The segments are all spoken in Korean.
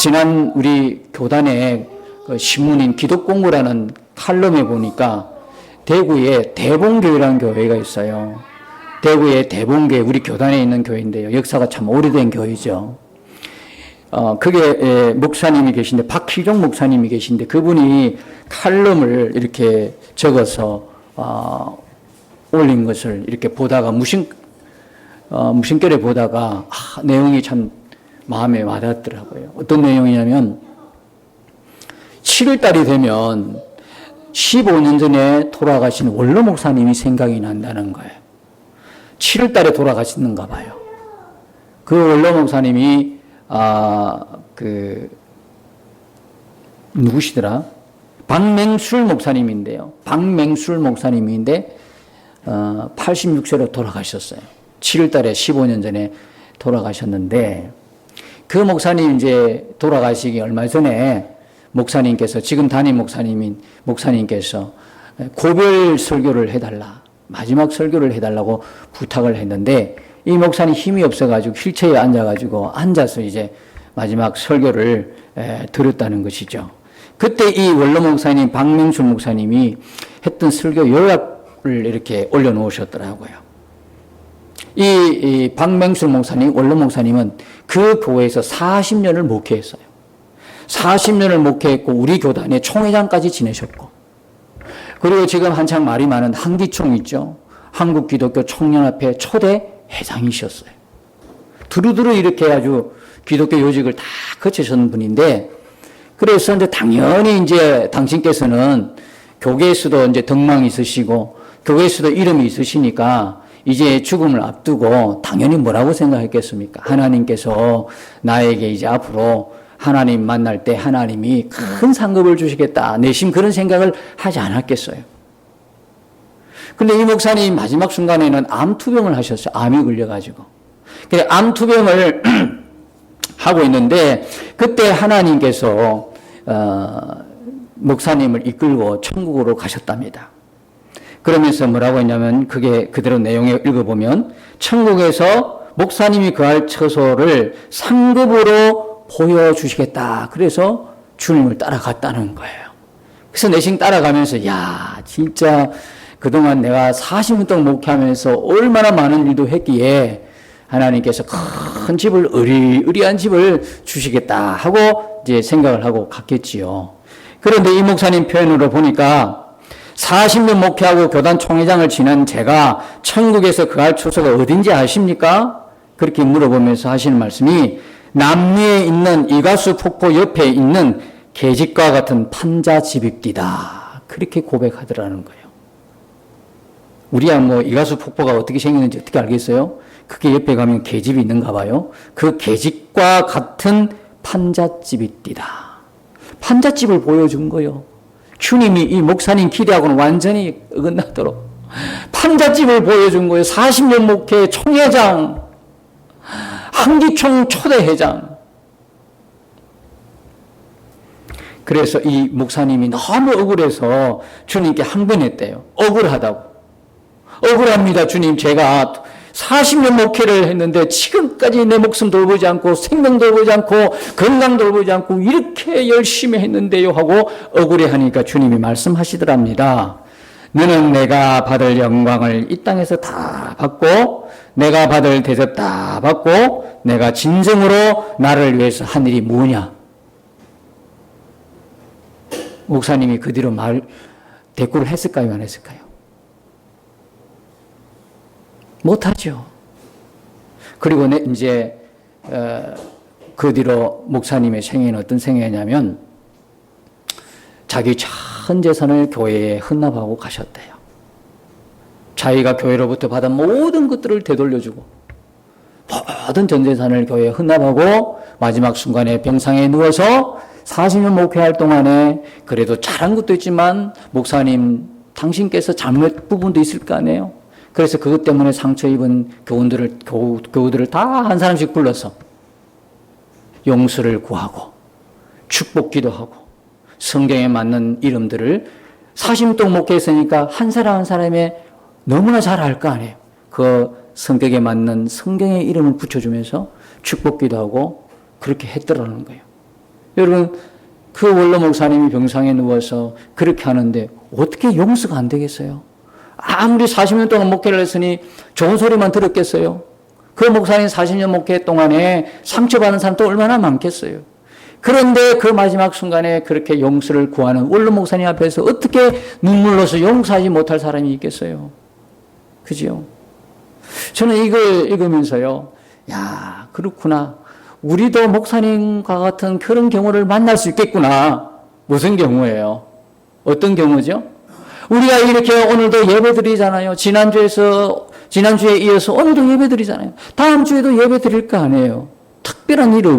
지난 우리 교단의 그 신문인 기독공부라는 칼럼에 보니까 대구에 대봉교회라는 교회가 있어요. 대구의 대봉교회, 우리 교단에 있는 교회인데요. 역사가 참 오래된 교회죠. 그게 목사님이 계신데, 박희종 목사님이 계신데, 그분이 칼럼을 이렇게 적어서 올린 것을 이렇게 보다가 무심결에 보다가 내용이 참 마음에 와닿더라고요. 어떤 내용이냐면 7월달이 되면 15년 전에 돌아가신 원로 목사님이 생각이 난다는 거예요. 7월달에 돌아가시는가 봐요. 그 원로 목사님이 누구시더라? 박맹술 목사님인데요. 박맹술 목사님인데 86세로 돌아가셨어요. 7월달에 15년 전에 돌아가셨는데, 그 목사님 이제 돌아가시기 얼마 전에 목사님께서, 지금 담임 목사님께서 고별 설교를 해달라, 마지막 설교를 해달라고 부탁을 했는데, 이 목사님 힘이 없어가지고 휠체어에 앉아서 이제 마지막 설교를 들었다는 것이죠. 그때 이 원로 목사님 박명술 목사님이 했던 설교 요약을 이렇게 올려놓으셨더라고요. 이 박명술 목사님, 원로 목사님은 그 교회에서 40년을 목회했어요. 40년을 목회했고 우리 교단의 총회장까지 지내셨고, 그리고 지금 한창 말이 많은 한기총 있죠. 한국기독교 청년협회 초대 회장이셨어요. 두루두루 이렇게 아주 기독교 요직을 다 거치셨는 분인데, 그래서 이제 당연히 이제 당신께서는 교계에서도 이제 덕망이 있으시고 교계에서도 이름이 있으시니까 이제 죽음을 앞두고 당연히 뭐라고 생각했겠습니까? 하나님께서 나에게 이제 앞으로 하나님 만날 때 하나님이 큰 상급을 주시겠다, 내심 그런 생각을 하지 않았겠어요. 근데 이 목사님 마지막 순간에는 암투병을 하셨어요. 암이 걸려가지고. 그래, 암투병을 하고 있는데, 그때 하나님께서 목사님을 이끌고 천국으로 가셨답니다. 그러면서 뭐라고 했냐면, 그게 그대로 내용에 읽어보면, 천국에서 목사님이 거할 처소를 상급으로 보여주시겠다. 그래서 주님을 따라갔다는 거예요. 그래서 내심 따라가면서, 야, 진짜 그동안 내가 40년 동안 목회하면서 얼마나 많은 일도 했기에 하나님께서 큰 집을, 의리의리한 집을 주시겠다 하고 이제 생각을 하고 갔겠지요. 그런데 이 목사님 표현으로 보니까 40년 목회하고 교단 총회장을 지낸 제가 천국에서 거할 처소가 어딘지 아십니까? 그렇게 물어보면서 하시는 말씀이, 남미에 있는 이가수 폭포 옆에 있는 계집과 같은 판자집입니다. 그렇게 고백하더라는 거예요. 우리야 뭐 이가수 폭포가 어떻게 생겼는지 어떻게 알겠어요? 그게 옆에 가면 계집이 있는가 봐요. 그 계집과 같은 판잣집이띠다. 판잣집을 보여준 거예요. 주님이 이 목사님 기대하고는 완전히 어긋나도록 판잣집을 보여준 거예요. 40년 목회 총회장, 한기총 초대회장. 그래서 이 목사님이 너무 억울해서 주님께 항변했대요. 억울하다고. 억울합니다, 주님. 제가 40년 목회를 했는데 지금까지 내 목숨 돌보지 않고 생명 돌보지 않고 건강 돌보지 않고 이렇게 열심히 했는데요 하고 억울해하니까 주님이 말씀하시더랍니다. 너는 내가 받을 영광을 이 땅에서 다 받고 내가 받을 대접 다 받고 내가 진정으로 나를 위해서 한 일이 뭐냐? 목사님이 그 뒤로 대꾸를 했을까요, 안 했을까요? 못하죠. 그리고 이제 그 뒤로 목사님의 생애는 어떤 생애냐면 자기 전 재산을 교회에 헌납하고 가셨대요. 자기가 교회로부터 받은 모든 것들을 되돌려주고 모든 전 재산을 교회에 헌납하고 마지막 순간에 병상에 누워서 40년 목회할 동안에 그래도 잘한 것도 있지만 목사님 당신께서 잘못 부분도 있을 거 아니에요. 그래서 그것 때문에 상처 입은 교우들을 다 한 사람씩 불러서 용서를 구하고 축복 기도하고 성경에 맞는 이름들을 40년 동안 목회했으니까 한 사람 한 사람의 너무나 잘 알 거 아니에요. 그 성격에 맞는 성경의 이름을 붙여주면서 축복 기도하고 그렇게 했더라는 거예요. 여러분, 그 원로 목사님이 병상에 누워서 그렇게 하는데 어떻게 용서가 안 되겠어요? 아무리 40년 동안 목회를 했으니 좋은 소리만 들었겠어요? 그 목사님 40년 목회 동안에 상처받은 사람도 얼마나 많겠어요? 그런데 그 마지막 순간에 그렇게 용서를 구하는 원로 목사님 앞에서 어떻게 눈물로서 용서하지 못할 사람이 있겠어요? 그죠? 저는 이걸 읽으면서요, 야, 그렇구나. 우리도 목사님과 같은 그런 경우를 만날 수 있겠구나. 무슨 경우예요? 어떤 경우죠? 우리가 이렇게 오늘도 예배 드리잖아요. 지난주에 이어서 오늘도 예배 드리잖아요. 다음 주에도 예배 드릴 거 아니에요. 특별한 일이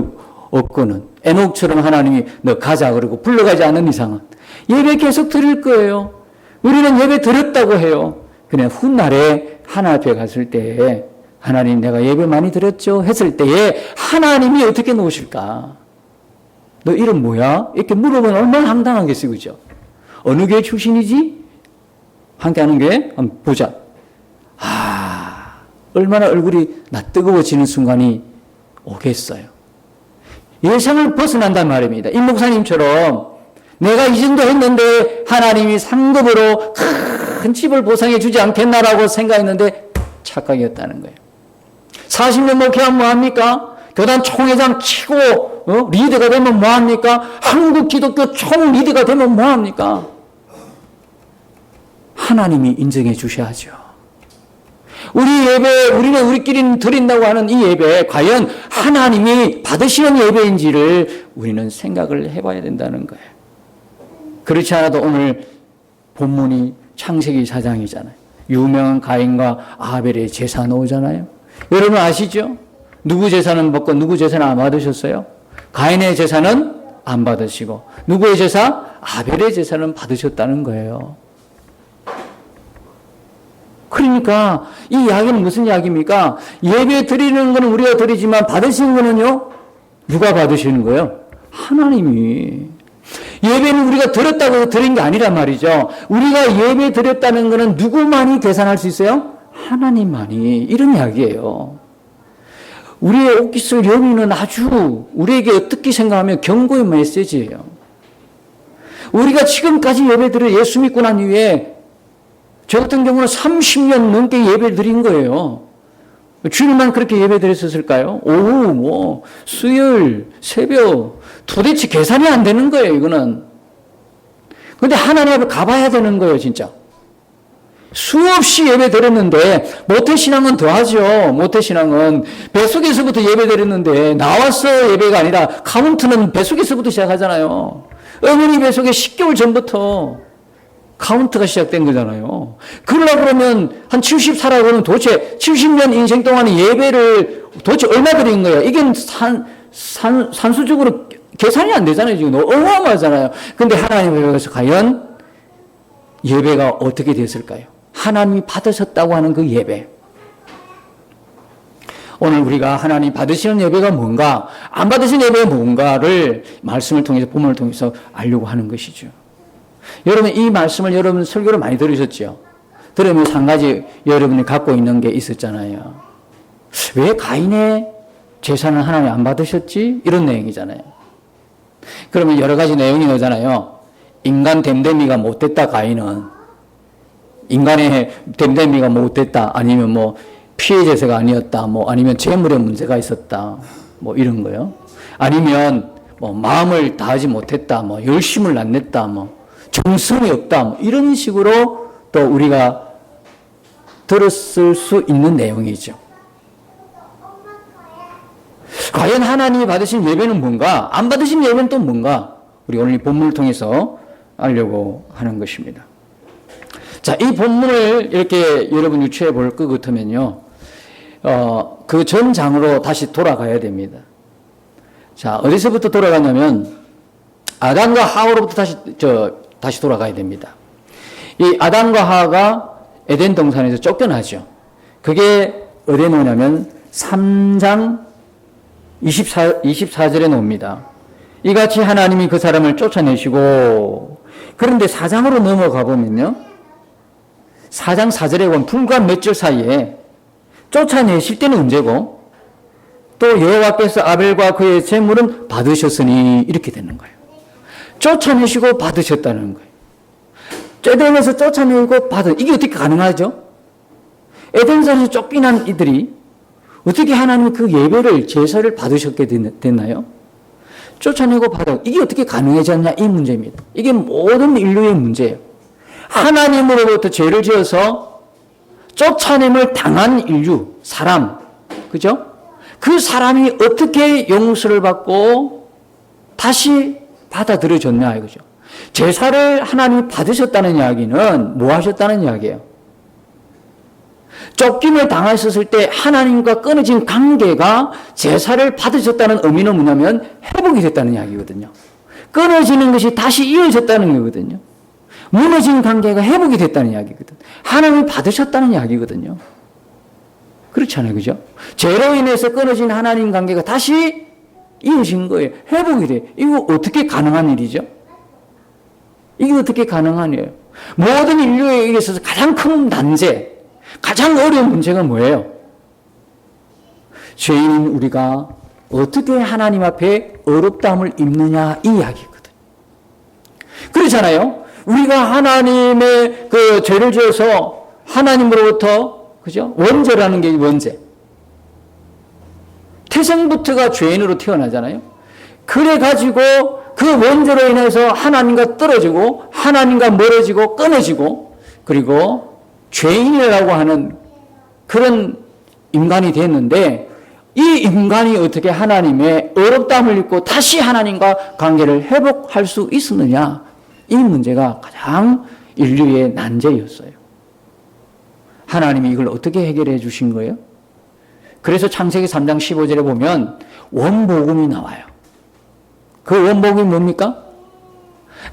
없고는. 에녹처럼 하나님이 너 가자 그러고 불러가지 않는 이상은 예배 계속 드릴 거예요. 우리는 예배 드렸다고 해요. 그냥 훗날에 하나님 앞에 갔을 때에 하나님 내가 예배 많이 드렸죠 했을 때에 하나님이 어떻게 놓으실까? 너 이름 뭐야? 이렇게 물어보면 얼마나 황당하겠어요. 그죠? 어느 교회 출신이지? 함께 하는 교회? 한번 보자. 얼마나 얼굴이 낯뜨거워지는 순간이 오겠어요. 예상을 벗어난단 말입니다. 임 목사님처럼 내가 이 정도 했는데 하나님이 상급으로 큰 집을 보상해 주지 않겠나라고 생각했는데 착각이었다는 거예요. 40년 목회하면 뭐합니까? 교단 총회장 치고 리더가 되면 뭐합니까? 한국 기독교 총 리더가 되면 뭐합니까? 하나님이 인정해 주셔야죠. 우리는 우리끼리 드린다고 하는 이 예배, 과연 하나님이 받으시는 예배인지를 우리는 생각을 해봐야 된다는 거예요. 그렇지 않아도 오늘 본문이 창세기 4장이잖아요. 유명한 가인과 아벨의 제사 나오잖아요. 여러분 아시죠? 누구 제사는 받고 누구 제사는 안 받으셨어요? 가인의 제사는 안 받으시고 누구의 제사? 아벨의 제사는 받으셨다는 거예요. 그러니까 이 이야기는 무슨 이야기입니까? 예배 드리는 것은 우리가 드리지만 받으시는 것은요? 누가 받으시는 거예요? 하나님이. 예배는 우리가 드렸다고 해서 드린 게 아니란 말이죠. 우리가 예배 드렸다는 것은 누구만이 계산할 수 있어요? 하나님만이. 이런 이야기예요. 우리의 옥기스 여미는 아주 우리에게 어떻게 생각하면 경고의 메시지예요. 우리가 지금까지 예배 드려 예수 믿고 난 이후에 저 같은 경우는 30년 넘게 예배 드린 거예요. 주일만 그렇게 예배 드렸었을까요? 오후, 수요일, 새벽. 도대체 계산이 안 되는 거예요, 이거는. 근데 하나님 앞에 가봐야 되는 거예요, 진짜. 수없이 예배 드렸는데, 모태신앙은 더하죠. 모태신앙은 뱃속에서부터 예배 드렸는데, 나와서 예배가 아니라, 카운트는 뱃속에서부터 시작하잖아요. 어머니 뱃속에 10개월 전부터 카운트가 시작된 거잖아요. 그러려고 그러면 한 70 살아보면 도대체 70년 인생 동안에 예배를 도대체 얼마 드린 거예요? 이게 산수적으로 계산이 안 되잖아요. 지금 어마어마하잖아요. 근데 하나님 앞에서 과연 예배가 어떻게 됐을까요? 하나님이 받으셨다고 하는 그 예배. 오늘 우리가 하나님 받으시는 예배가 뭔가, 안 받으시는 예배가 뭔가를 말씀을 통해서, 본문을 통해서 알려고 하는 것이죠. 여러분, 이 말씀을 여러분 설교를 많이 들으셨죠? 들으면서 한 가지 여러분이 갖고 있는 게 있었잖아요. 왜 가인의 제사는 하나님 안 받으셨지? 이런 내용이잖아요. 그러면 여러 가지 내용이 나오잖아요. 인간 됨됨이가 못됐다, 가인은. 인간의 됨됨이가 못됐다. 아니면 뭐 피해 제사가 아니었다. 뭐 아니면 재물에 문제가 있었다. 뭐 이런 거요. 아니면 뭐 마음을 다하지 못했다. 뭐 열심을 안 냈다. 뭐 정성이 없다. 뭐 이런 식으로 또 우리가 들었을 수 있는 내용이죠. 과연 하나님이 받으신 예배는 뭔가, 안 받으신 예배는 또 뭔가, 우리 오늘 이 본문을 통해서 알려고 하는 것입니다. 자, 이 본문을 이렇게 여러분 유추해 볼 것 같으면요, 그 전 장으로 다시 돌아가야 됩니다. 자, 어디서부터 돌아가냐면, 아담과 하와로부터 다시 돌아가야 됩니다. 이 아담과 하와가 에덴 동산에서 쫓겨나죠. 그게 어디에 나오냐면 3장 24절에 나옵니다. 이같이 하나님이 그 사람을 쫓아내시고, 그런데 4장으로 넘어가 보면요, 4장 4절에 보면 불과 몇 절 사이에 쫓아내실 때는 언제고, 또 여호와께서 아벨과 그의 제물은 받으셨으니 이렇게 되는 거예요. 쫓아내시고 받으셨다는 거예요. 에덴에서 쫓아내고 받은 이게 어떻게 가능하죠? 에덴산에서 쫓겨난 이들이 어떻게 하나님 그 예배를 제사를 받으셨게 됐나요? 쫓아내고 받아 이게 어떻게 가능해졌냐 이 문제입니다. 이게 모든 인류의 문제예요. 하나님으로부터 죄를 지어서 쫓아냄을 당한 인류 사람 그죠? 그 사람이 어떻게 용서를 받고 다시 받아들여졌냐 이거죠. 제사를 하나님이 받으셨다는 이야기는 뭐 하셨다는 이야기예요? 쫓김을 당하셨을 때 하나님과 끊어진 관계가 제사를 받으셨다는 의미는 뭐냐면 회복이 됐다는 이야기거든요. 끊어지는 것이 다시 이어졌다는 거거든요. 무너진 관계가 회복이 됐다는 이야기거든. 하나님이 받으셨다는 이야기거든요. 그렇잖아요. 그죠? 죄로 인해서 끊어진 하나님 관계가 다시 이어진 거예요. 회복이 돼. 이거 어떻게 가능한 일이죠? 이게 어떻게 가능한 일이에요? 모든 인류에 있어서 가장 큰 난제, 가장 어려운 문제가 뭐예요? 죄인인 우리가 어떻게 하나님 앞에 어렵다함을 입느냐 이 이야기거든. 그렇잖아요. 우리가 하나님의 그 죄를 지어서 하나님으로부터 그죠? 원죄라는 게 원죄. 태생부터가 죄인으로 태어나잖아요. 그래 가지고 그 원죄로 인해서 하나님과 떨어지고 하나님과 멀어지고 끊어지고 그리고 죄인이라고 하는 그런 인간이 됐는데 이 인간이 어떻게 하나님의 어렵다함을 입고 다시 하나님과 관계를 회복할 수 있었느냐 이 문제가 가장 인류의 난제였어요. 하나님이 이걸 어떻게 해결해 주신 거예요? 그래서 창세기 3장 15절에 보면 원복음이 나와요. 그 원복음이 뭡니까?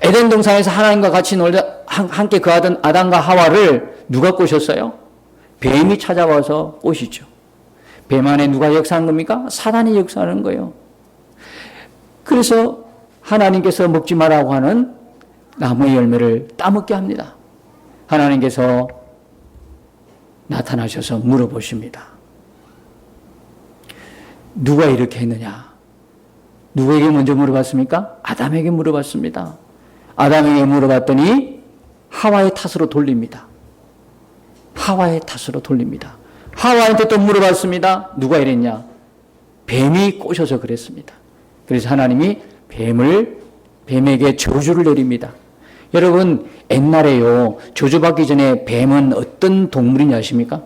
에덴 동산에서 하나님과 같이 놀다 함께 거하던 아담과 하와를 누가 꼬셨어요? 뱀이 찾아와서 꼬시죠. 뱀 안에 누가 역사한 겁니까? 사단이 역사하는 거예요. 그래서 하나님께서 먹지 말라고 하는 나무의 열매를 따먹게 합니다. 하나님께서 나타나셔서 물어보십니다. 누가 이렇게 했느냐? 누구에게 먼저 물어봤습니까? 아담에게 물어봤습니다. 아담에게 물어봤더니 하와의 탓으로 돌립니다. 하와의 탓으로 돌립니다. 하와한테 또 물어봤습니다. 누가 이랬냐? 뱀이 꼬셔서 그랬습니다. 그래서 하나님이 뱀에게 저주를 내립니다. 여러분 옛날에요 저주받기 전에 뱀은 어떤 동물인지 아십니까?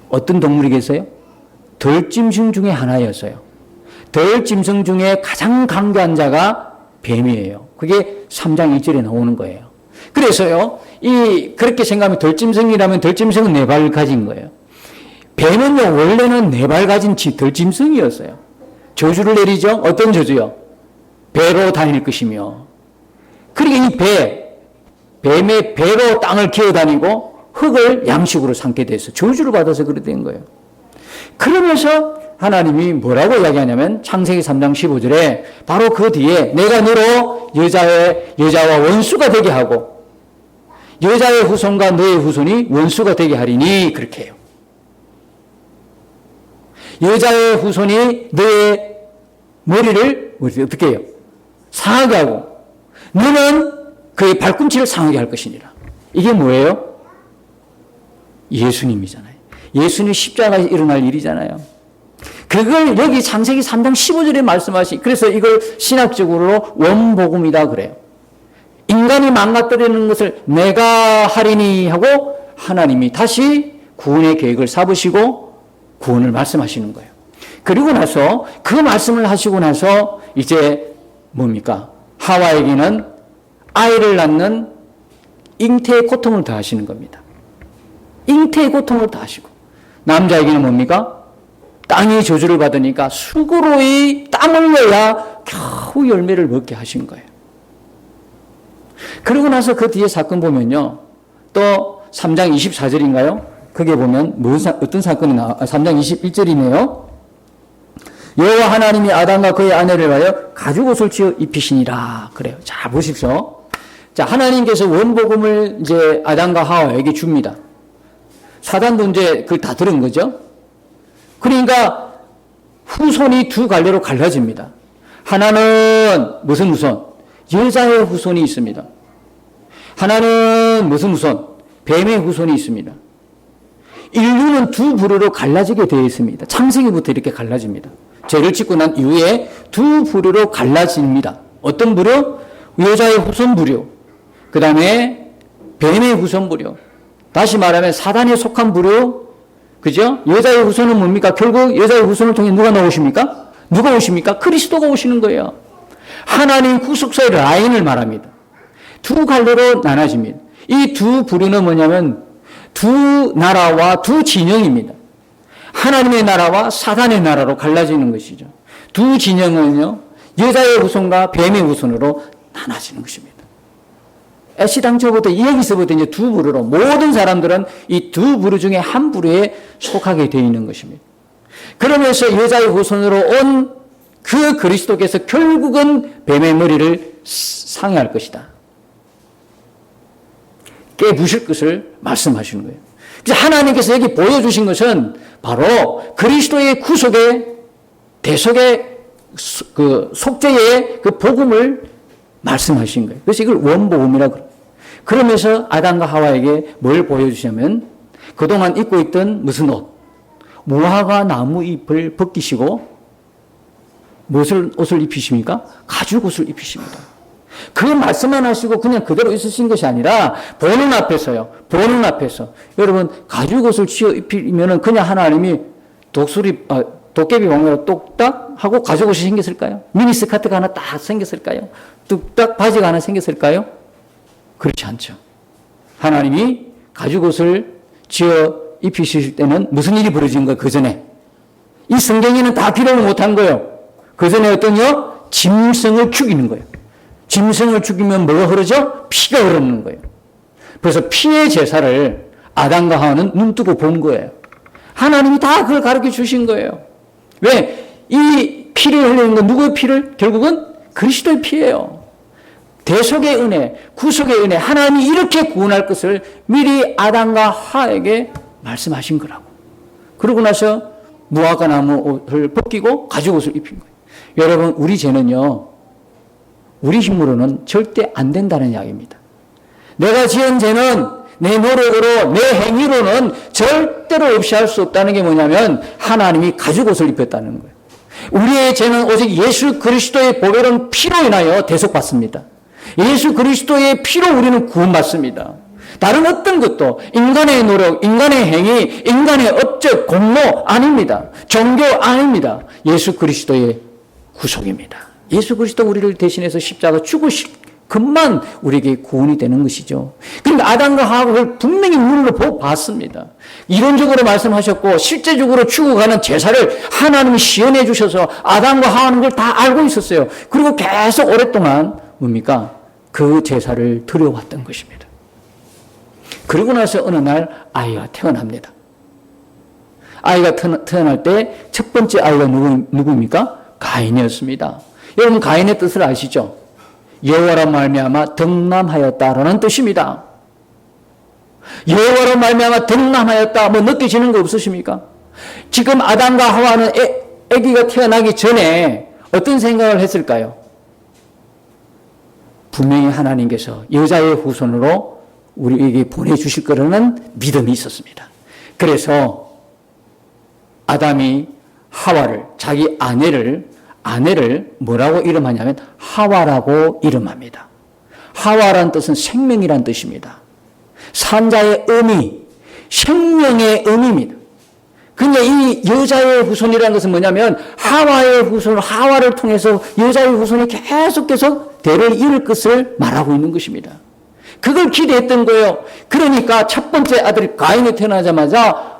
어떤 동물이겠어요? 덜짐승 중에 하나였어요. 덜짐승 중에 가장 강교한 자가 뱀이에요. 그게 3장 1절에 나오는 거예요. 그래서요 그렇게 생각하면 덜짐승이라면 덜짐승은 4발 가진 거예요. 뱀은요 원래는 4발 가진 덜짐승이었어요. 저주를 내리죠. 어떤 저주요? 배로 다닐 것이며 그러니까 이 뱀의 배로 땅을 기어다니고 흙을 양식으로 삼게 돼서 저주를 받아서 그렇게 된 거예요. 그러면서 하나님이 뭐라고 이야기하냐면 창세기 3장 15절에 바로 그 뒤에 내가 너로 여자와 원수가 되게 하고 여자의 후손과 너의 후손이 원수가 되게 하리니 그렇게 해요. 여자의 후손이 너의 머리를 어떻게 해요? 상하게 하고 너는 그의 발꿈치를 상하게 할 것이니라. 이게 뭐예요? 예수님이잖아요. 예수님 십자가에 일어날 일이잖아요. 그걸 여기 창세기 3장 15절에 말씀하시 그래서 이걸 신학적으로 원복음이다 그래요. 인간이 망가뜨리는 것을 내가 하리니 하고 하나님이 다시 구원의 계획을 잡으시고 구원을 말씀하시는 거예요. 그리고 나서 그 말씀을 하시고 나서 이제 뭡니까? 하와에게는 아이를 낳는 잉태의 고통을 더하시는 겁니다. 잉태의 고통을 더하시고 남자에게는 뭡니까? 땅이 저주를 받으니까 수고로이 땀을 흘려야 겨우 열매를 먹게 하신 거예요. 그러고 나서 그 뒤에 사건 보면요. 또 3장 24절인가요? 거기에 보면 어떤 사건이 나와? 3장 21절이네요. 여호와 하나님이 아담과 그의 아내를 하여 가죽옷을 지어 입히시니라. 그래요. 자, 보십시오. 자, 하나님께서 원복음을 이제 아담과 하와에게 줍니다. 사단도 이제 그걸 다 들은 거죠. 그러니까 후손이 두 갈래로 갈라집니다. 하나는 무슨 후손? 여자의 후손이 있습니다. 하나는 무슨 후손? 뱀의 후손이 있습니다. 인류는 두 부류로 갈라지게 되어 있습니다. 창세기부터 이렇게 갈라집니다. 죄를 짓고 난 이후에 두 부류로 갈라집니다. 어떤 부류? 여자의 후손 부류, 그 다음에 뱀의 후손 부류, 다시 말하면 사단에 속한 부류, 그죠? 여자의 후손은 뭡니까? 결국 여자의 후손을 통해 누가 나오십니까? 누가 오십니까? 그리스도가 오시는 거예요. 하나님 구속사의 라인을 말합니다. 두 갈래로 나눠집니다. 이 두 부류는 뭐냐면 두 나라와 두 진영입니다. 하나님의 나라와 사단의 나라로 갈라지는 것이죠. 두 진영은요, 여자의 후손과 뱀의 후손으로 나눠지는 것입니다. 애시당초부터 여기서부터 이제 두 부류로 모든 사람들은 이 두 부류 중에 한 부류에 속하게 되어 있는 것입니다. 그러면서 여자의 후손으로 온 그 그리스도께서 결국은 뱀의 머리를 상해할 것이다. 깨부실 것을 말씀하시는 거예요. 그래서 하나님께서 여기 보여주신 것은 바로 그리스도의 구속의 대속의 그 속죄의 그 복음을 말씀하신 거예요. 그래서 이걸 원복음이라고 그래요. 그러면서 아담과 하와에게 뭘 보여주시냐면 그동안 입고 있던 무슨 옷? 무화과 나무 잎을 벗기시고 무엇을 옷을 입히십니까? 가죽 옷을 입히십니다. 그 말씀만 하시고 그냥 그대로 있으신 것이 아니라 보는 앞에서요. 보는 앞에서 여러분 가죽 옷을 지어 입히면은 그냥 하나님이 도깨비 왕으로 똑딱 하고 가죽 옷이 생겼을까요? 미니 스커트가 하나 딱 생겼을까요? 뚝딱 바지가 하나 생겼을까요? 그렇지 않죠. 하나님이 가죽 옷을 지어 입히실 때는 무슨 일이 벌어진 거예요? 그 전에 이 성경에는 다 기록을 못한 거예요. 그 전에 어떤요? 짐승을 죽이는 거예요. 짐승을 죽이면 뭐가 흐르죠? 피가 흐르는 거예요. 그래서 피의 제사를 아담과 하와는 눈뜨고 본 거예요. 하나님이 다 그걸 가르쳐 주신 거예요. 왜? 이 피를 흘리는 건 누구의 피를? 결국은 그리스도의 피예요. 대속의 은혜, 구속의 은혜, 하나님이 이렇게 구원할 것을 미리 아담과 하와에게 말씀하신 거라고. 그러고 나서 무화과 나무 옷을 벗기고 가죽 옷을 입힌 거예요. 여러분, 우리 죄는요, 우리 힘으로는 절대 안 된다는 이야기입니다. 내가 지은 죄는 내 노력으로, 내 행위로는 절대로 없이 할 수 없다는 게 뭐냐면 하나님이 가죽 옷을 입혔다는 거예요. 우리의 죄는 오직 예수 그리스도의 보배로운 피로 인하여 대속받습니다. 예수 그리스도의 피로 우리는 구원받습니다. 다른 어떤 것도 인간의 노력, 인간의 행위, 인간의 업적, 공로 아닙니다. 종교 아닙니다. 예수 그리스도의 구속입니다. 예수 그리스도 우리를 대신해서 십자가 죽으실 것만 우리에게 구원이 되는 것이죠. 그러니까 아담과 하와를 분명히 눈으로 보고 봤습니다. 이론적으로 말씀하셨고 실제적으로 죽어가는 제사를 하나님이 시연해 주셔서 아담과 하와는 걸 다 알고 있었어요. 그리고 계속 오랫동안 뭡니까? 그 제사를 드려왔던 것입니다. 그러고 나서 어느 날 아이가 태어납니다. 아이가 태어날 때 첫 번째 아이가 누구입니까? 가인이었습니다. 여러분 가인의 뜻을 아시죠? 여호와로 말미암아 덕남하였다라는 뜻입니다. 여호와로 말미암아 덕남하였다. 뭐 느껴지는 거 없으십니까? 지금 아담과 하와는 아기가 태어나기 전에 어떤 생각을 했을까요? 분명히 하나님께서 여자의 후손으로 우리에게 보내주실 거라는 믿음이 있었습니다. 그래서 아담이 하와를, 자기 아내를 뭐라고 이름하냐면 하와라고 이름합니다. 하와란 뜻은 생명이란 뜻입니다. 산자의 의미, 생명의 의미입니다. 근데 이 여자의 후손이라는 것은 뭐냐면 하와의 후손, 하와를 통해서 여자의 후손이 계속 대를 이을 것을 말하고 있는 것입니다. 그걸 기대했던 거예요. 그러니까 첫 번째 아들이 가인이 태어나자마자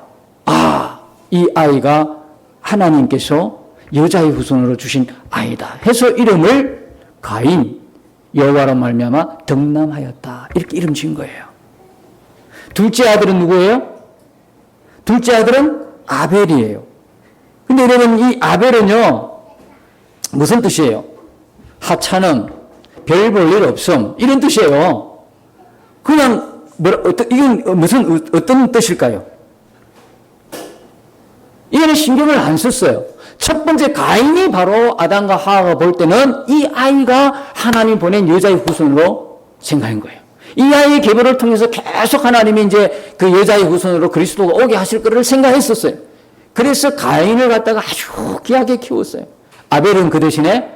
이 아이가 하나님께서 여자의 후손으로 주신 아이다 해서 이름을 가인, 여호와로 말미암아 덕남하였다 이렇게 이름 지은 거예요. 둘째 아들은 누구예요? 둘째 아들은 아벨이에요. 근데 여러분 이 아벨은요 무슨 뜻이에요? 하찮음, 별 볼 일 없음 이런 뜻이에요. 그냥 이건 무슨 어떤 뜻일까요? 이거는 신경을 안 썼어요. 첫 번째 가인이 바로 아담과 하와가 볼 때는 이 아이가 하나님 보낸 여자의 후손으로 생각한 거예요. 이 아이의 계보를 통해서 계속 하나님이 이제 그 여자의 후손으로 그리스도가 오게 하실 거를 생각했었어요. 그래서 가인을 갖다가 아주 귀하게 키웠어요. 아벨은 그 대신에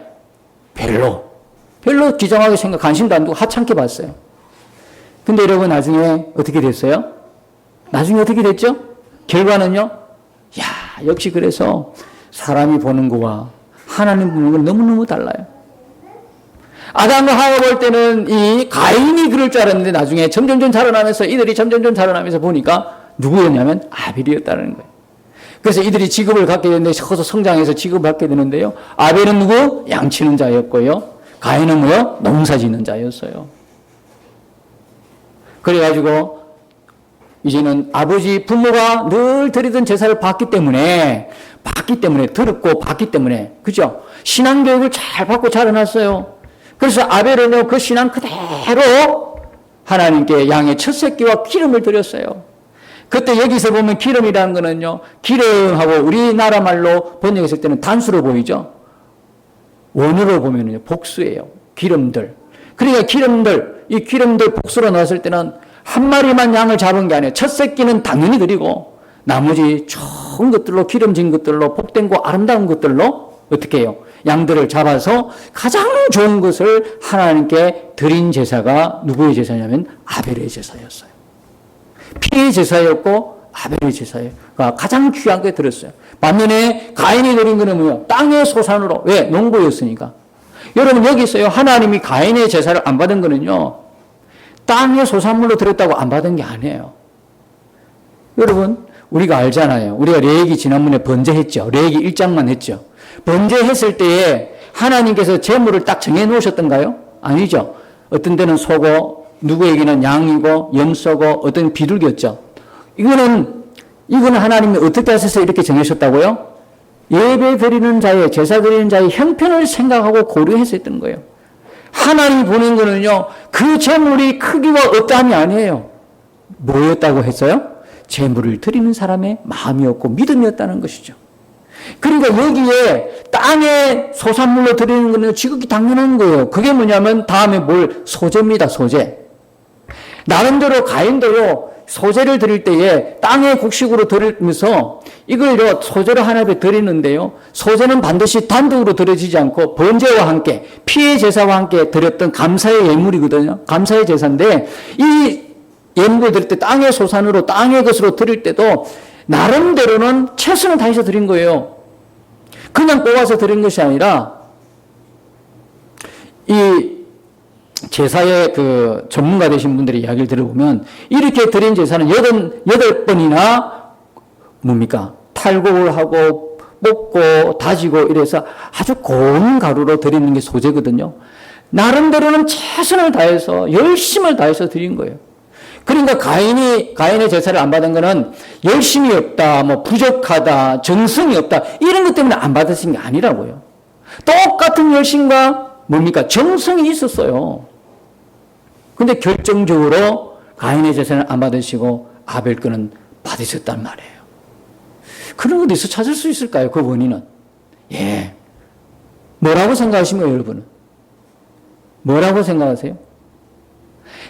별로 기정하게 관심도 안 두고 하찮게 봤어요. 근데 여러분 나중에 어떻게 됐어요? 나중에 어떻게 됐죠? 결과는요? 야, 역시 그래서 사람이 보는 거와 하나님 보는 건 너무너무 달라요. 아담과 하와 볼 때는 이 가인이 그럴 줄 알았는데 나중에 점점점 자라나면서 이들이 점점점 자라나면서 보니까 누구였냐면 아벨이었다는 거예요. 그래서 이들이 직업을 갖게 되는데 커서 성장해서 직업을 갖게 되는데요. 아벨은 누구? 양치는 자였고요. 가인은 뭐요? 농사 짓는 자였어요. 그래가지고 이제는 아버지 부모가 늘 드리던 제사를 받기 때문에 들었고 받기 때문에 그죠? 신앙교육을 잘 받고 자라났어요. 그래서 아벨은요 그 신앙 그대로 하나님께 양의 첫 새끼와 기름을 드렸어요. 그때 여기서 보면 기름이라는 거는요 기름하고 우리나라 말로 번역했을 때는 단수로 보이죠. 원어로 보면요 복수예요. 기름들. 그러니까 이 기름들 복수로 넣었을 때는 한 마리만 양을 잡은 게 아니에요. 첫 새끼는 당연히 드리고 나머지 좋은 것들로 기름진 것들로 복된 거 아름다운 것들로 어떻게 해요? 양들을 잡아서 가장 좋은 것을 하나님께 드린 제사가 누구의 제사냐면 아벨의 제사였어요. 피의 제사였고 아벨의 제사가 가장 귀한 게 들었어요. 반면에 가인이 드린 거는 뭐예요? 땅의 소산으로. 왜? 농부였으니까. 여러분 여기 있어요. 하나님이 가인의 제사를 안 받은 거는요. 땅의 소산물로 드렸다고 안 받은 게 아니에요. 여러분 우리가 알잖아요. 우리가 레위기 지난번에 번제했죠. 레위기 1장만 했죠. 번제했을 때에 하나님께서 제물을 딱 정해 놓으셨던가요? 아니죠. 어떤 데는 소고 누구에게는 양이고 염소고 어떤 비둘기였죠. 이거는 하나님이 어떻게 하셔서 이렇게 정하셨다고요? 예배 드리는 자의 제사 드리는 자의 형편을 생각하고 고려해서 했던 거예요. 하나님이 보낸 거는요. 그 제물이 크기와 어떠함이 아니에요. 뭐였다고 했어요? 제물을 드리는 사람의 마음이었고 믿음이었다는 것이죠. 그러니까 여기에 땅의 소산물로 드리는 거는 지극히 당연한 거예요. 그게 뭐냐면 다음에 소제입니다. 소제. 나름대로 가인도요. 소제를 드릴 때에 땅의 곡식으로 드리면서 이걸 소제로 하나님께 드리는데요. 소제는 반드시 단독으로 드려지지 않고 번제와 함께 피의 제사와 함께 드렸던 감사의 예물이거든요. 감사의 제사인데 이 예물을 드릴 때 땅의 소산으로 땅의 것으로 드릴 때도 나름대로는 최선을 다해서 드린 거예요. 그냥 뽑아서 드린 것이 아니라 이 제사의 그 전문가 되신 분들의 이야기를 들어보면 이렇게 드린 제사는 8번이나 뭡니까? 탈곡을 하고 볶고 다지고 이래서 아주 고운 가루로 드리는 게 소제거든요. 나름대로는 최선을 다해서 열심을 다해서 드린 거예요. 그러니까 가인의 제사를 안 받은 거는 열심이 없다, 부족하다, 정성이 없다 이런 것 때문에 안 받으신 게 아니라고요. 똑같은 열심과 뭡니까? 정성이 있었어요. 근데 결정적으로 가인의 제사는 안 받으시고 아벨 거는 받으셨단 말이에요. 그런 어디서 찾을 수 있을까요? 그 원인은. 예. 뭐라고 생각하십니까, 여러분은? 뭐라고 생각하세요?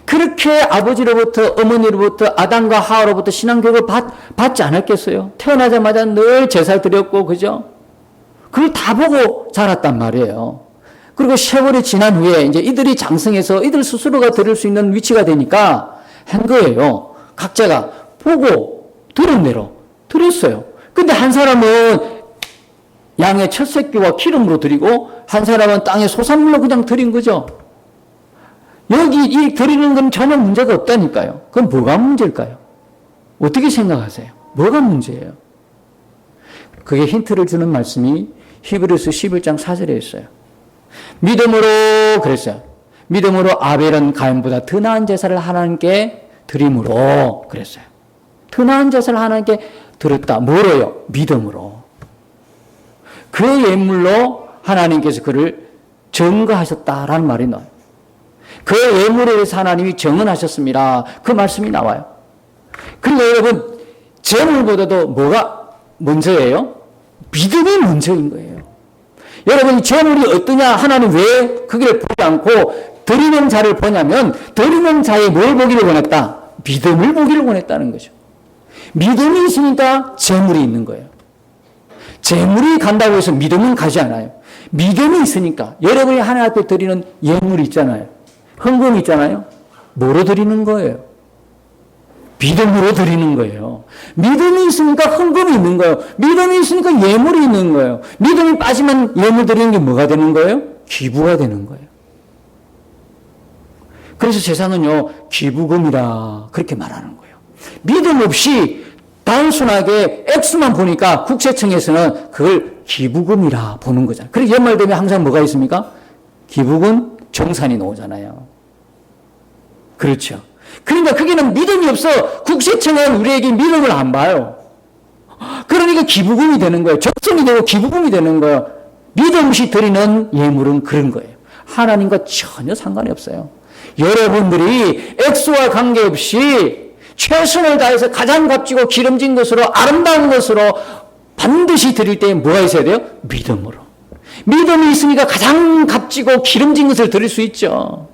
그렇게 아버지로부터 어머니로부터 아담과 하와로부터 신앙교육을 받지 않았겠어요? 태어나자마자 늘 제사 드렸고 그죠? 그걸 다 보고 자랐단 말이에요. 그리고 세월이 지난 후에 이제 이들이 장성해서 이들 스스로가 드릴 수 있는 위치가 되니까 한 거예요. 각자가 보고 들은 대로 드렸어요. 근데 한 사람은 양의 첫 새끼와 기름으로 드리고 한 사람은 땅의 소산물로 그냥 드린 거죠. 여기 이 드리는 건 전혀 문제가 없다니까요. 그럼 뭐가 문제일까요? 어떻게 생각하세요? 뭐가 문제예요? 그게 힌트를 주는 말씀이 히브리서 11장 4절에 있어요. 믿음으로 그랬어요. 믿음으로 아벨은 가인보다 더 나은 제사를 하나님께 드림으로 그랬어요. 더 나은 제사를 하나님께 드렸다. 뭐로요? 믿음으로. 그 예물로 하나님께서 그를 증거하셨다라는 말이 나와요. 그 예물에 대해서 하나님이 정언하셨습니다. 그 말씀이 나와요. 그러니까 여러분 제물보다도 뭐가 먼저예요? 믿음이 먼저인 거예요. 여러분이 재물이 어떠냐, 하나님 왜 그걸 보지 않고 드리는 자를 보냐면, 드리는 자의 뭘 보기를 원했다? 믿음을 보기를 원했다는 거죠. 믿음이 있으니까 재물이 있는 거예요. 재물이 간다고 해서 믿음은 가지 않아요. 믿음이 있으니까 여러분이 하나님 앞에 드리는 예물이 있잖아요. 헌금이 있잖아요. 뭐로 드리는 거예요? 믿음으로 드리는 거예요. 믿음이 있으니까 헌금이 있는 거예요. 믿음이 있으니까 예물이 있는 거예요. 믿음이 빠지면 예물 드리는 게 뭐가 되는 거예요? 기부가 되는 거예요. 그래서 세상은요, 기부금이라 그렇게 말하는 거예요. 믿음 없이 단순하게 액수만 보니까 국세청에서는 그걸 기부금이라 보는 거잖아요. 그래서 연말 되면 항상 뭐가 있습니까? 기부금 정산이 나오잖아요. 그렇죠. 그러니까 거기는 믿음이 없어. 국세청은 우리에게 믿음을 안 봐요. 그러니까 기부금이 되는 거예요. 적성이 되고 기부금이 되는 거예요. 믿음 없이 드리는 예물은 그런 거예요. 하나님과 전혀 상관이 없어요. 여러분들이 액수와 관계없이 최선을 다해서 가장 값지고 기름진 것으로, 아름다운 것으로 반드시 드릴 때 뭐가 있어야 돼요? 믿음으로. 믿음이 있으니까 가장 값지고 기름진 것을 드릴 수 있죠.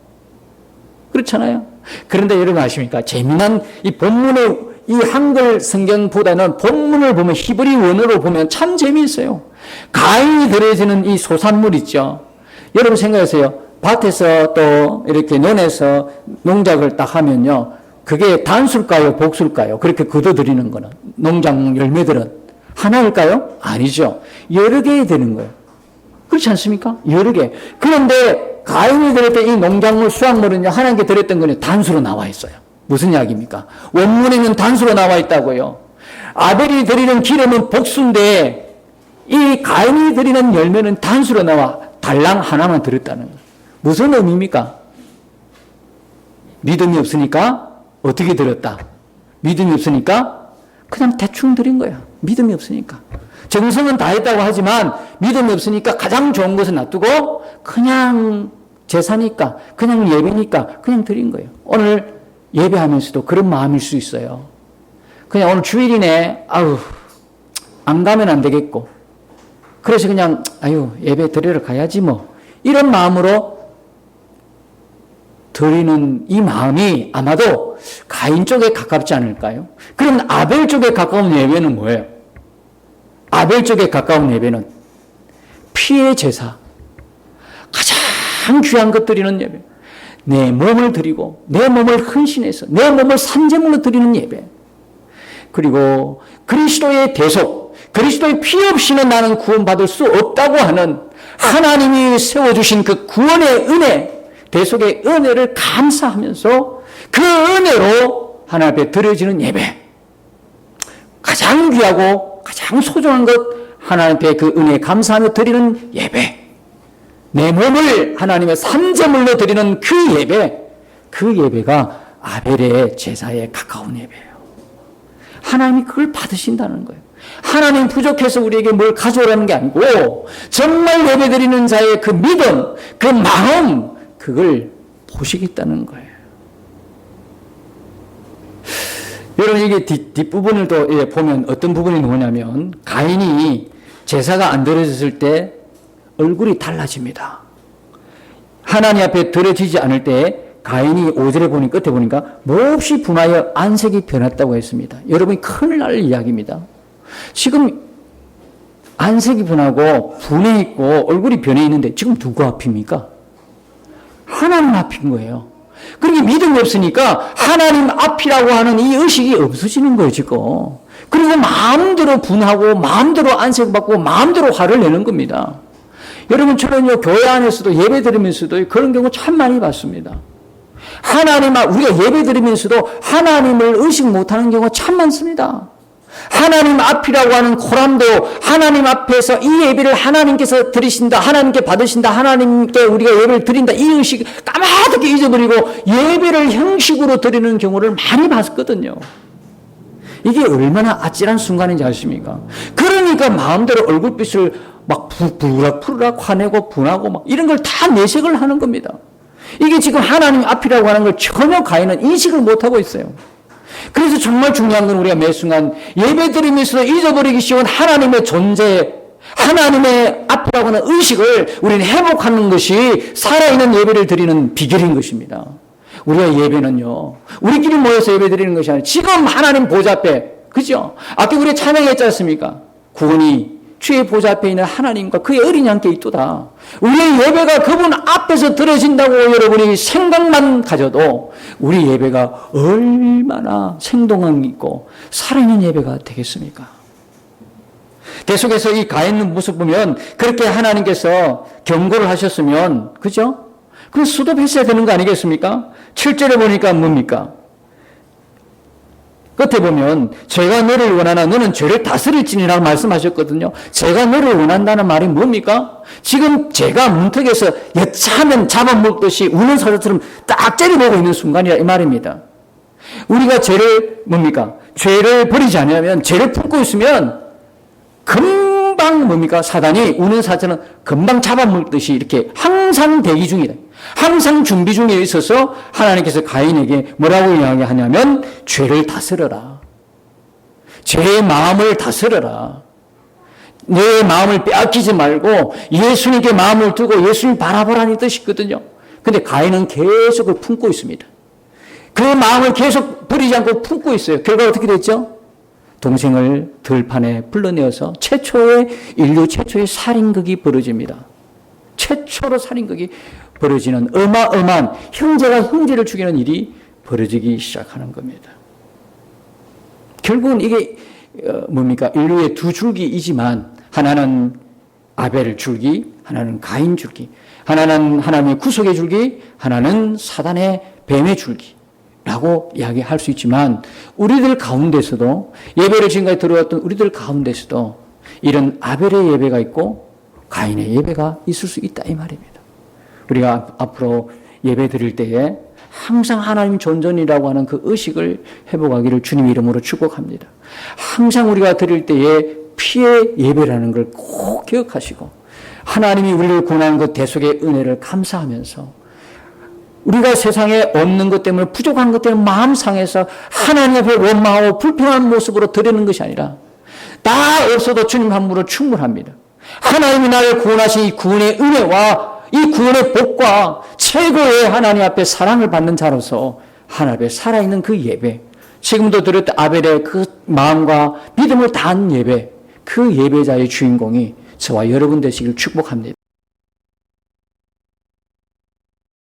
그렇잖아요. 그런데 여러분 아십니까? 재미난 이 본문의 이 한글 성경보다는 본문을 보면, 히브리 원어로 보면 참 재미있어요. 가인이 드려지는 이 소산물 있죠. 여러분 생각하세요. 밭에서 또 이렇게 논에서 농작을 딱 하면요, 그게 단술까요, 복술까요? 그렇게 거둬들이는 거는, 농장 열매들은 하나일까요? 아니죠. 여러 개 되는 거예요. 그렇지 않습니까? 여러 개. 그런데 가인이 드렸던 이 농작물, 수확물은요, 하나님께 드렸던 거는 단수로 나와 있어요. 무슨 이야기입니까? 원문에는 단수로 나와 있다고요. 아벨이 드리는 기름은 복수인데 이 가인이 드리는 열매는 단수로 나와 달랑 하나만 드렸다는 거예요. 무슨 의미입니까? 믿음이 없으니까 어떻게 드렸다? 믿음이 없으니까 그냥 대충 드린 거야. 믿음이 없으니까. 정성은 다했다고 하지만 믿음이 없으니까 가장 좋은 것을 놔두고 그냥 제사니까, 그냥 예배니까 그냥 드린 거예요. 오늘 예배하면서도 그런 마음일 수 있어요. 그냥 오늘 주일이네, 아유, 안 가면 안 되겠고, 그래서 그냥 아유, 예배 드리러 가야지 뭐, 이런 마음으로 드리는 이 마음이 아마도 가인 쪽에 가깝지 않을까요? 그럼 아벨 쪽에 가까운 예배는 뭐예요? 아벨 쪽에 가까운 예배는 피의 제사, 가장 귀한 것 드리는 예배, 내 몸을 드리고 내 몸을 헌신해서 내 몸을 산제물로 드리는 예배, 그리고 그리스도의 대속, 그리스도의 피 없이는 나는 구원받을 수 없다고 하는 하나님이 세워주신 그 구원의 은혜, 대속의 은혜를 감사하면서 그 은혜로 하나님 앞에 드려지는 예배, 가장 귀하고 가장 소중한 것 하나님 앞에 그 은혜에 감사하며 드리는 예배, 내 몸을 하나님의 산제물로 드리는 그 예배, 그 예배가 아벨의 제사에 가까운 예배예요. 하나님이 그걸 받으신다는 거예요. 하나님 부족해서 우리에게 뭘 가져오라는 게 아니고 정말 예배드리는 자의 그 믿음, 그 마음, 그걸 보시겠다는 거예요. 여러분, 이게 뒷부분을 또 보면 어떤 부분이 뭐냐면, 가인이 제사가 안 드려졌을 때 얼굴이 달라집니다. 하나님 앞에 드려지지 않을 때 가인이 5절에 보니, 끝에 보니까 몹시 분하여 안색이 변했다고 했습니다. 여러분이 큰일 날 이야기입니다. 지금 안색이 변하고 분해 있고 얼굴이 변해 있는데 지금 누구 앞입니까? 하나님 앞인 거예요. 그렇게 믿음이 없으니까 하나님 앞이라고 하는 이 의식이 없어지는 거예요, 지금. 그리고 마음대로 분하고 마음대로 안색받고 마음대로 화를 내는 겁니다. 여러분, 저는요, 교회 안에서도 예배 드리면서도 그런 경우 참 많이 봤습니다. 우리가 예배 드리면서도 하나님을 의식 못하는 경우가 참 많습니다. 하나님 앞이라고 하는 코람도, 하나님 앞에서 이 예배를 하나님께서 드리신다, 하나님께 받으신다, 하나님께 우리가 예배를 드린다, 이 의식 까마득히 잊어버리고 예배를 형식으로 드리는 경우를 많이 봤거든요. 이게 얼마나 아찔한 순간인지 아십니까? 그러니까 마음대로 얼굴빛을 막 부르락 화내고 분하고 막 이런 걸 다 내색을 하는 겁니다. 이게 지금 하나님 앞이라고 하는 걸 전혀 가인은 인식을 못하고 있어요. 그래서 정말 중요한 건 우리가 매 순간 예배 드리면서도 잊어버리기 쉬운 하나님의 존재, 하나님의 앞이라고 하는 의식을 우리는 회복하는 것이 살아있는 예배를 드리는 비결인 것입니다. 우리가 예배는요, 우리끼리 모여서 예배 드리는 것이 아니라 지금 하나님 보좌 앞에, 그죠? 아까 우리 찬양했지 않습니까? 구원이 주의 보좌 앞에 있는 하나님과 그의 어린 양께 있도다. 우리의 예배가 그분 앞에서 드려진다고 여러분이 생각만 가져도 우리 예배가 얼마나 생동감 있고 살아있는 예배가 되겠습니까? 계속해서 이 가인 모습 보면 그렇게 하나님께서 경고를 하셨으면, 그죠? 그럼 수도했어야 되는 거 아니겠습니까? 7절에 보니까 뭡니까? 끝에 보면 제가 너를 원하나 너는 죄를 다스릴지니라고 말씀하셨거든요. 제가 너를 원한다는 말이 뭡니까? 지금 제가 문턱에서 여차하면 잡아먹듯이 우는 사자처럼 딱 째려보고 있는 순간이라 이 말입니다. 우리가 죄를 뭡니까? 죄를 버리지 않으면, 죄를 품고 있으면 금방 뭡니까? 사단이 우는 사자는 금방 잡아먹듯이 이렇게 항상 대기 중이다. 항상 준비 중에 있어서 하나님께서 가인에게 뭐라고 이야기하냐면 죄를 다스려라. 죄의 마음을 다스려라. 내 마음을 빼앗기지 말고 예수님께 마음을 두고 예수님 바라보라는 뜻이거든요. 근데 가인은 계속 그걸 품고 있습니다. 그 마음을 계속 버리지 않고 품고 있어요. 결과가 어떻게 됐죠? 동생을 들판에 불러내어서 인류 최초의 살인극이 벌어집니다. 최초로 살인극이 벌어지는 어마어마한 형제가 형제를 죽이는 일이 벌어지기 시작하는 겁니다. 결국은 이게 뭡니까? 인류의 두 줄기이지만 하나는 아벨 줄기, 하나는 가인 줄기, 하나는 하나님의 구속의 줄기, 하나는 사단의 뱀의 줄기라고 이야기할 수 있지만 우리들 가운데서도 예배를 지금까지 들어왔던 우리들 가운데서도 이런 아벨의 예배가 있고 가인의 예배가 있을 수 있다 이 말입니다. 우리가 앞으로 예배 드릴 때에 항상 하나님 존전이라고 하는 그 의식을 회복하기를 주님 이름으로 축복합니다. 항상 우리가 드릴 때에 피의 예배라는 걸 꼭 기억하시고 하나님이 우리를 구원하는 그 대속의 은혜를 감사하면서 우리가 세상에 없는 것 때문에 부족한 것 때문에 마음 상해서 하나님 앞에 원망하고 불평한 모습으로 드리는 것이 아니라 다 없어도 주님 한 분으로 충분합니다. 하나님이 나를 구원하신 이 구원의 은혜와 이 구원의 복과 최고의 하나님 앞에 사랑을 받는 자로서 하나님 앞에 살아있는 그 예배, 지금도 드렸던 아벨의 그 마음과 믿음을 다한 예배, 그 예배자의 주인공이 저와 여러분 되시길 축복합니다.